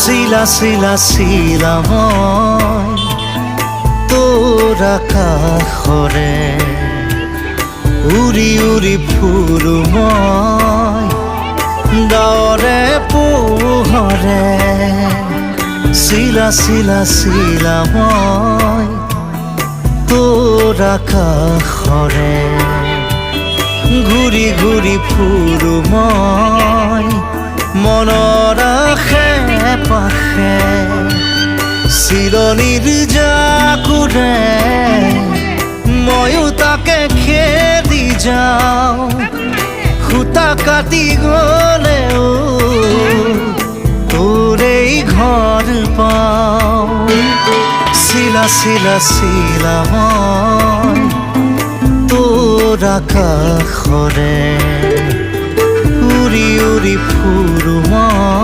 শিলা শিলা শিলা মই তোৰ আকাশৰে উৰি উৰি ফুৰো মই ডাৱৰে পোহৰে শিলা শিলা শিলা মই তোৰ আকাশৰে ঘূৰি ঘূৰি ফুৰো মই মনৰ আশে পাশে চিলনীৰ জাকুৰে ময়ো তাকে খেদি যাওঁ সূতা কাটি গলেও তোৰেই ঘৰ পাওঁ শিলা শিলা শিলা মই তোৰ আকাশৰে উৰি উৰি ফুৰো মই